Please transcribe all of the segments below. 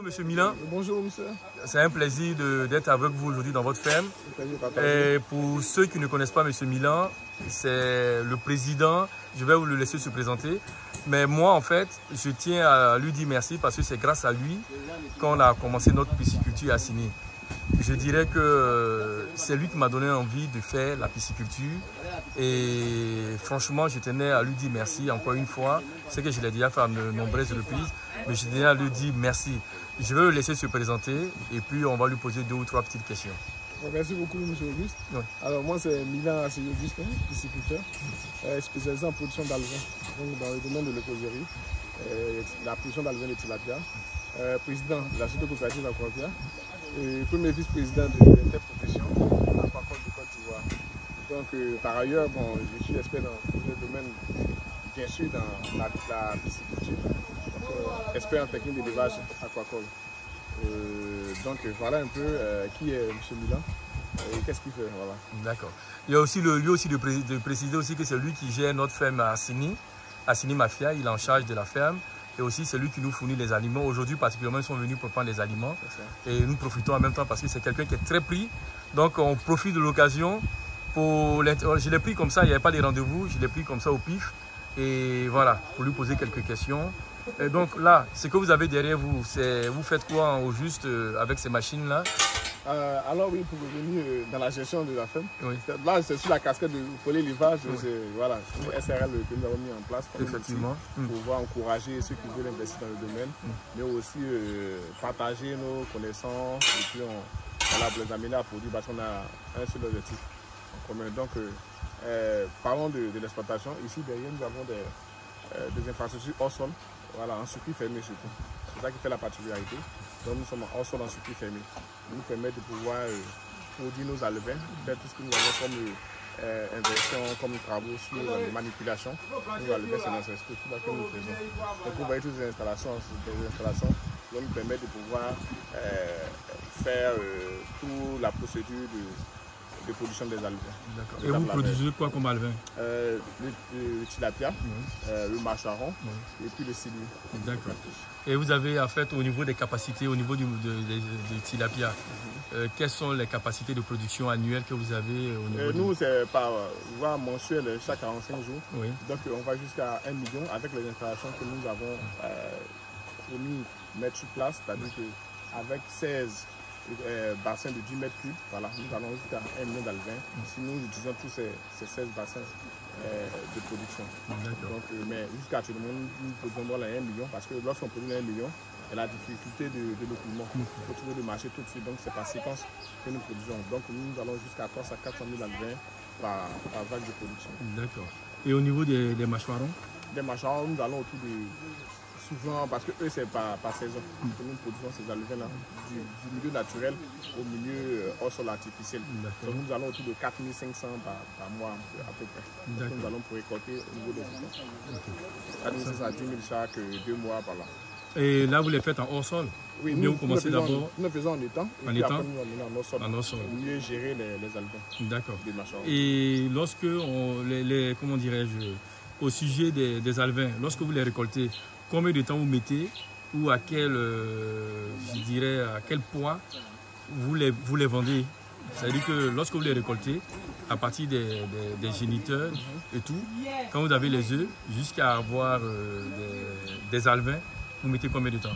Monsieur Milan. Bonjour, monsieur. C'est un plaisir d'être avec vous aujourd'hui dans votre ferme. Et pour ceux qui ne connaissent pas Monsieur Milan, c'est le président. Je vais vous le laisser se présenter. Mais moi, en fait, je tiens à lui dire merci parce que c'est grâce à lui qu'on a commencé notre pisciculture à Sini. Je dirais que c'est lui qui m'a donné envie de faire la pisciculture. Et franchement, je tenais à lui dire merci encore une fois. C'est que je l'ai déjà fait à de nombreuses reprises. Mais je tenais à lui dire merci. Je vais le laisser se présenter et puis on va lui poser 2 ou 3 petites questions. Merci beaucoup, M. Auguste. Oui. Alors, moi, c'est Milan Auguste, pisciculteur, spécialisé en production d'alevin, donc dans le domaine de l'écoserie, la production d'alevin de tilapia, président de la Société coopérative Aquavia et premier vice-président de l'interprofession Aquacole de Côte d'Ivoire. Donc, par ailleurs, bon, je suis expert dans le domaine, bien sûr, dans la pisciculture, expert en technique d'élevage aquacole. Donc voilà un peu qui est M. Milan et qu'est-ce qu'il fait. Voilà. D'accord. Il y a aussi lui aussi de préciser aussi que c'est lui qui gère notre ferme à Sini Mafia. Il est en charge de la ferme et aussi c'est lui qui nous fournit les aliments. Aujourd'hui particulièrement ils sont venus pour prendre les aliments et nous profitons en même temps parce que c'est quelqu'un qui est très pris. Donc on profite de l'occasion pour je l'ai pris comme ça, il n'y avait pas de rendez-vous, je l'ai pris comme ça au pif et voilà pour lui poser quelques questions. Et donc là, ce que vous avez derrière vous, vous faites quoi au juste avec ces machines-là? Alors oui, pour revenir dans la gestion de la ferme, oui. Là c'est sur la casquette de l'élevage, oui. Voilà, une SRL que nous avons mis en place effectivement pour pouvoir encourager ceux qui veulent investir dans le domaine, mais aussi partager nos connaissances et puis voilà, pour les amener à produire parce qu'on a un seul objectif en commun. Donc parlons de l'exploitation. Ici derrière nous avons des infrastructures hors sol. Voilà, en circuit fermé surtout. C'est ça qui fait la particularité. Donc nous sommes hors sol en circuit fermé. Ça nous permet de pouvoir produire nos alevins, faire tout ce que nous avons comme inversion, comme travaux sur les manipulations. Nos alevins, c'est notre structure que nous faisons. Donc vous voyez toutes les installations qui vont nous permettre de pouvoir faire toute la procédure de production des alevins. Et vous produisez quoi comme alevin? Le tilapia, le macharon et puis le silure. D'accord. Et vous avez en fait au niveau des capacités, au niveau du tilapia, quelles sont les capacités de production annuelles que vous avez au niveau nous, c'est par voie mensuelle chaque 45 jours. Oui. Donc on va jusqu'à 1 million avec les installations que nous avons promis mettre sur place, c'est-à-dire qu'avec 16 bassins de 10 mètres cubes, voilà, nous allons jusqu'à 1 million d'alevins si nous utilisons tous ces 16 bassins de production. Donc, mais jusqu'à tout le monde, nous produisons dans les 1 million parce que lorsqu'on produit 1 million, il y a la difficulté de l'écoulement. Il faut trouver le marché tout de suite, donc c'est par séquence que nous produisons. Donc nous allons jusqu'à 300 à 400 000 alevins par vague de production. D'accord. Et au niveau des mâchoirons? Des mâchoirons, nous allons autour de... Souvent, parce que eux, c'est par saison que nous produisons ces alevins-là, du milieu naturel au milieu hors sol artificiel. Donc nous allons autour de 4500 par mois à peu près. Donc, nous allons pour récolter au niveau des étangs. 4500 à 10 000 chaque 2 mois par là. Et là, vous les faites en hors sol? Oui, nous commencez d'abord. Nous le faisons en étang. En étang? Après, nous amenons en hors sol. En hors sol. Pour mieux gérer les alevins. D'accord. Et lorsque, comment dirais-je, au sujet des alevins, lorsque vous les récoltez, combien de temps vous mettez ou à quel, je dirais, à quel poids vous les vendez? C'est-à-dire que lorsque vous les récoltez, à partir des géniteurs et tout, quand vous avez les œufs, jusqu'à avoir des alevins, vous mettez combien de temps?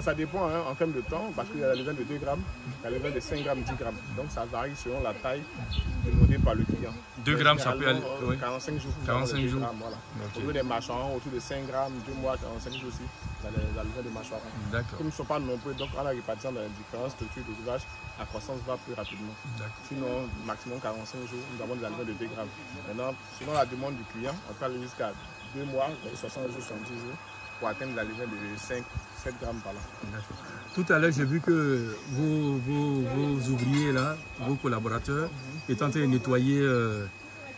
Ça dépend en termes de temps, parce qu'il y a l'alevin de 2 grammes, il y a l'alevin de 5 grammes, 10 grammes. Donc ça varie selon la taille demandée par le client. 2 grammes, ça peut aller. 45 jours. 45 jours. Grammes, voilà. Okay. Au des mâchoirons, autour de 5 grammes, 2 mois, 45 jours aussi, il y a les alevins de mâchoirons. D'accord. Comme ils ne sont pas nombreux, donc en la répartition dans les différentes structures d'élevage, la croissance va plus rapidement. Sinon, maximum 45 jours, nous avons des alevins de 2 grammes. Maintenant, selon la demande du client, on peut aller jusqu'à 2 mois, 60 jours, 70 jours, pour atteindre l'alevin de 5, 7 grammes par là. Tout à l'heure, j'ai vu que vos ouvriers, là, vos collaborateurs, étaient en train de nettoyer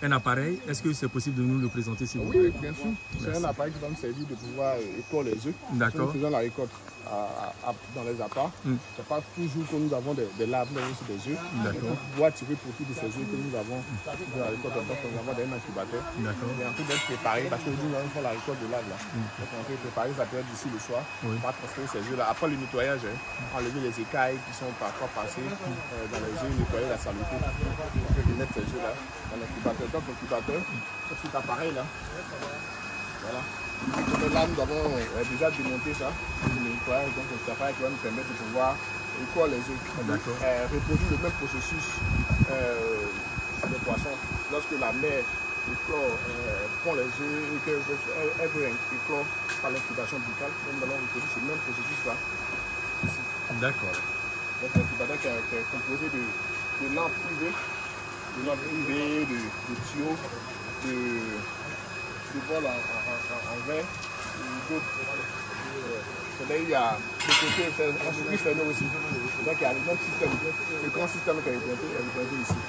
un appareil. Est-ce que c'est possible de nous le présenter s'il vous plaît? Oui, bien sûr. C'est un appareil qui va nous servir de pouvoir éclore les œufs. D'accord. Nous faisons la récolte dans les apparts. C'est pas toujours que nous avons des larves, mais aussi des œufs. D'accord. Pour pouvoir tirer profit de ces œufs que nous avons de la récolte, donc nous avons des incubateurs. D'accord. Et en train d'être préparé, parce qu'aujourd'hui nous allons faire la récolte de larves là. Donc on peut préparer ça peut être d'ici le soir. Oui. On va transférer ces œufs là. Après le nettoyage, enlever les écailles qui sont parfois passées dans les œufs, nettoyer la saleté. On peut mettre ces œufs là dans l'incubateur. Donc l'incubateur, c'est cet appareil là. Voilà. Là, nous avons déjà démonté ça, le nettoyage, donc cet appareil qui va nous permettre de pouvoir éclore les œufs. Reproduire le même processus des poissons. Lorsque la mère éclore, prend les œufs et qu'elle veut éclore par l'incubation buccale, nous allons reproduire ce même processus là. D'accord. Donc l'incubateur qui est composé de lampes UV, de tuyaux, de bol en verre, là il y a le côté, c'est un circuit fermé aussi. Donc il y a le même système, le grand système qui est implanté ici.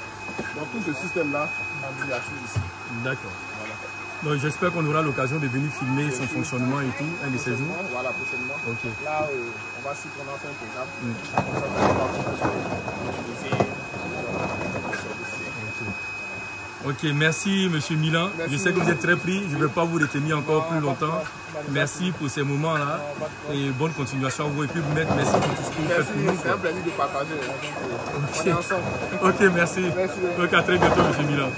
Donc tout ce système-là, en miniature ici. D'accord. Voilà. Donc j'espère qu'on aura l'occasion de venir filmer son fonctionnement et tout, un de ces jours. Voilà, prochainement. Ok. Là, on va s'y prendre un programme. Comme ça, on va utiliser. Ok, merci Monsieur Milan. Merci. Je sais que vous êtes très pris, je ne vais pas vous retenir encore plus longtemps. Merci pour ces moments-là et bonne continuation à vous. Et puis merci pour tout ce que vous faites pour nous. C'est un plaisir de partager. On est ensemble. Ok, merci. Merci. Donc à très bientôt Monsieur Milan.